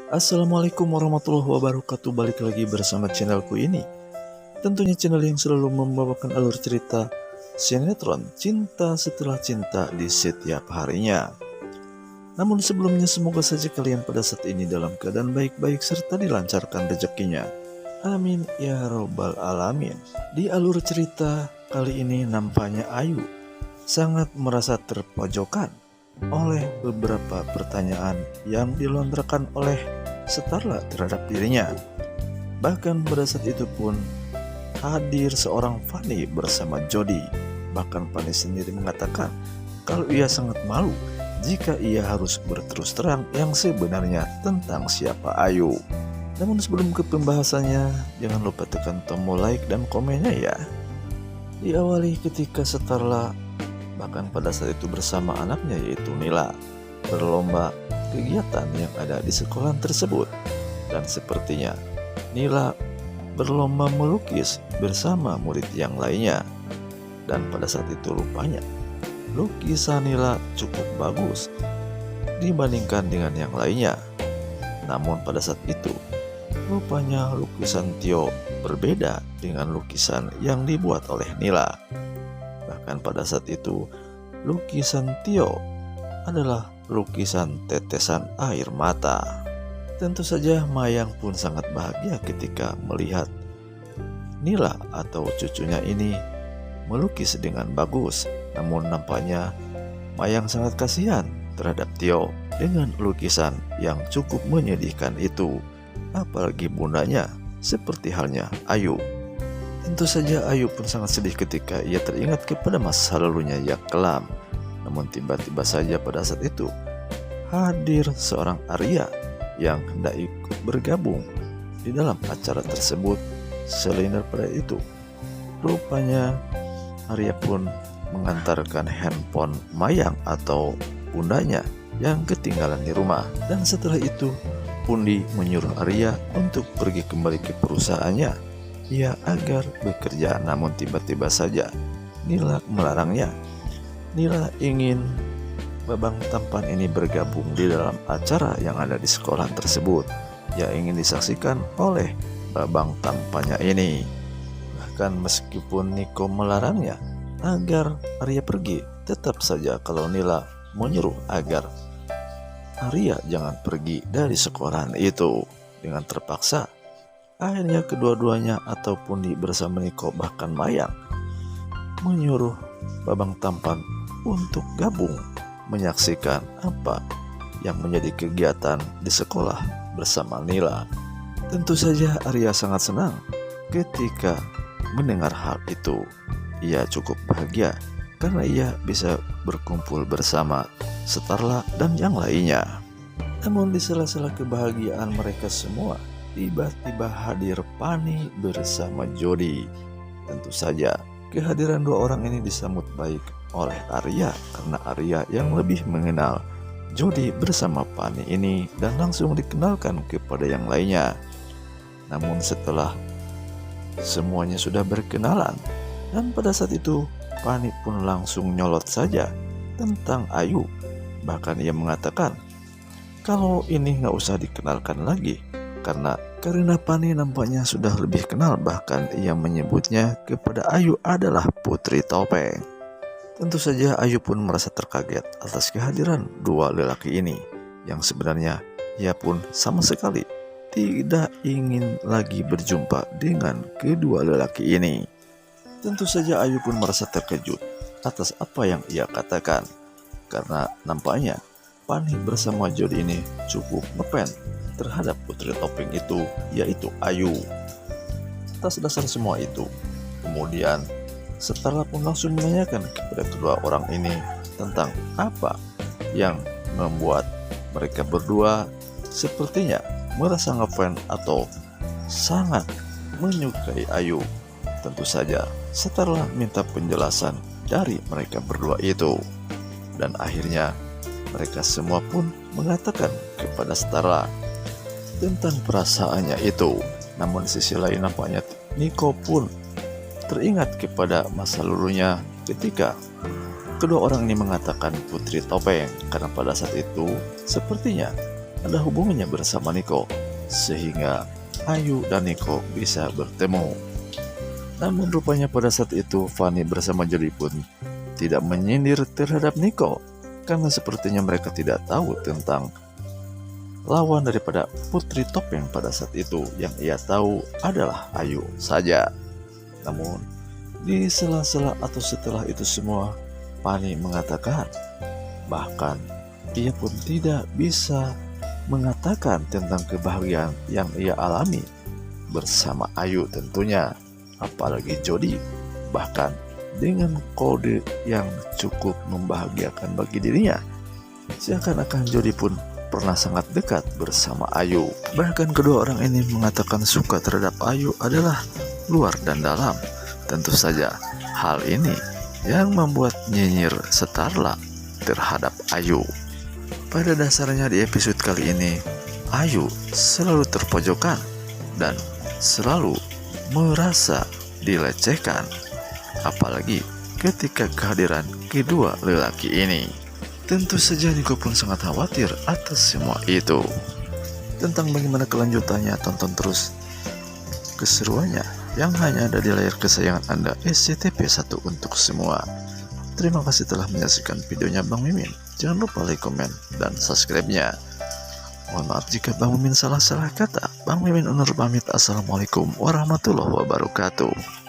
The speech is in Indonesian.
Assalamualaikum warahmatullahi wabarakatuh. Balik lagi bersama channelku ini. Tentunya channel yang selalu membawakan alur cerita sinetron Cinta Setelah Cinta di setiap harinya. Namun sebelumnya semoga saja kalian pada saat ini dalam keadaan baik-baik serta dilancarkan rezekinya. Amin ya robbal alamin. Di alur cerita kali ini nampaknya Ayu sangat merasa terpojokan oleh beberapa pertanyaan yang dilontarkan oleh Starla terhadap dirinya. Bahkan pada saat itu pun hadir seorang Fanny bersama Jody. Bahkan Fanny sendiri mengatakan kalau ia sangat malu jika ia harus berterus terang yang sebenarnya tentang siapa Ayu. Namun sebelum ke pembahasannya, jangan lupa tekan tombol like dan komennya ya. Diawali ketika Starla bahkan pada saat itu bersama anaknya yaitu Nila berlomba kegiatan yang ada di sekolah tersebut. Dan sepertinya Nila berlomba melukis bersama murid yang lainnya. Dan pada saat itu rupanya lukisan Nila cukup bagus dibandingkan dengan yang lainnya. Namun pada saat itu rupanya lukisan Tio berbeda dengan lukisan yang dibuat oleh Nila. Bahkan pada saat itu lukisan Tio adalah lukisan tetesan air mata. Tentu saja Mayang pun sangat bahagia ketika melihat Nila atau cucunya ini melukis dengan bagus. Namun nampaknya Mayang sangat kasihan terhadap Tio dengan lukisan yang cukup menyedihkan itu. Apalagi bundanya seperti halnya Ayu. Tentu saja Ayu pun sangat sedih ketika ia teringat kepada masa lalunya yang kelam. Namun tiba-tiba saja pada saat itu hadir seorang Arya yang hendak ikut bergabung di dalam acara tersebut. Selain daripada itu, rupanya Arya pun mengantarkan handphone Mayang atau bundanya yang ketinggalan di rumah. Dan setelah itu Pundi menyuruh Arya untuk pergi kembali ke perusahaannya agar bekerja. Namun tiba-tiba saja Nila melarangnya. Nila ingin Babang Tampan ini bergabung di dalam acara yang ada di sekolah tersebut. Ia ingin disaksikan oleh Babang Tampannya ini. Bahkan meskipun Niko melarangnya agar Arya pergi, tetap saja kalau Nila menyuruh agar Arya jangan pergi dari sekolahan itu. Dengan terpaksa akhirnya kedua-duanya ataupun bersama Niko bahkan Mayang menyuruh Babang Tampan untuk gabung menyaksikan apa yang menjadi kegiatan di sekolah bersama Nila. Tentu saja Arya sangat senang ketika mendengar hal itu. Ia cukup bahagia karena ia bisa berkumpul bersama Starla dan yang lainnya. Namun di sela-sela kebahagiaan mereka semua, tiba-tiba hadir Fanny bersama Jody. Tentu saja kehadiran dua orang ini disambut baik oleh Arya karena Arya yang lebih mengenal Jody bersama Fanny ini dan langsung dikenalkan kepada yang lainnya. Namun setelah semuanya sudah berkenalan, dan pada saat itu Fanny pun langsung nyolot saja tentang Ayu. Bahkan ia mengatakan kalau ini nggak usah dikenalkan lagi karena Fanny nampaknya sudah lebih kenal. Bahkan ia menyebutnya kepada Ayu adalah Putri Topeng. Tentu saja Ayu pun merasa terkaget atas kehadiran dua lelaki ini yang sebenarnya ia pun sama sekali tidak ingin lagi berjumpa dengan kedua lelaki ini. Tentu saja Ayu pun merasa terkejut atas apa yang ia katakan karena nampaknya Fanny bersama Jody ini cukup ngefans terhadap Putri Topeng itu, yaitu Ayu. Atas dasar semua itu, kemudian Starla pun langsung menanyakan kepada kedua orang ini tentang apa yang membuat mereka berdua sepertinya merasa ngefans atau sangat menyukai Ayu. Tentu saja Starla minta penjelasan dari mereka berdua itu. Dan akhirnya mereka semua pun mengatakan kepada Starla tentang perasaannya itu. Namun di sisi lain nampaknya Niko pun teringat kepada masa lalunya ketika kedua orang ini mengatakan Putri Topeng karena pada saat itu sepertinya ada hubungannya bersama Niko, sehingga Ayu dan Niko bisa bertemu. Namun rupanya pada saat itu Fanny bersama Jody pun tidak menyindir terhadap Niko, karena sepertinya mereka tidak tahu tentang lawan daripada Putri Topeng pada saat itu. Yang ia tahu adalah Ayu saja. Namun di sela-sela atau setelah itu semua, Fanny mengatakan bahkan ia pun tidak bisa mengatakan tentang kebahagiaan yang ia alami bersama Ayu tentunya, apalagi Jody, bahkan dengan kode yang cukup membahagiakan bagi dirinya. Seakan-akan Jody pun pernah sangat dekat bersama Ayu. Bahkan kedua orang ini mengatakan suka terhadap Ayu adalah luar dan dalam. Tentu saja hal ini yang membuat nyinyir Starla terhadap Ayu. Pada dasarnya di episode kali ini, Ayu selalu terpojokkan dan selalu merasa dilecehkan, apalagi ketika kehadiran kedua lelaki ini. Tentu saja Niko pun sangat khawatir atas semua itu. Tentang bagaimana kelanjutannya, tonton terus keseruannya yang hanya ada di layar kesayangan Anda, SCTV1 untuk semua. Terima kasih telah menyaksikan videonya Bang Mimin. Jangan lupa like, komen, dan subscribe-nya. Mohon maaf jika Bang Mimin salah-salah kata. Bang Mimin undur pamit. Assalamualaikum warahmatullahi wabarakatuh.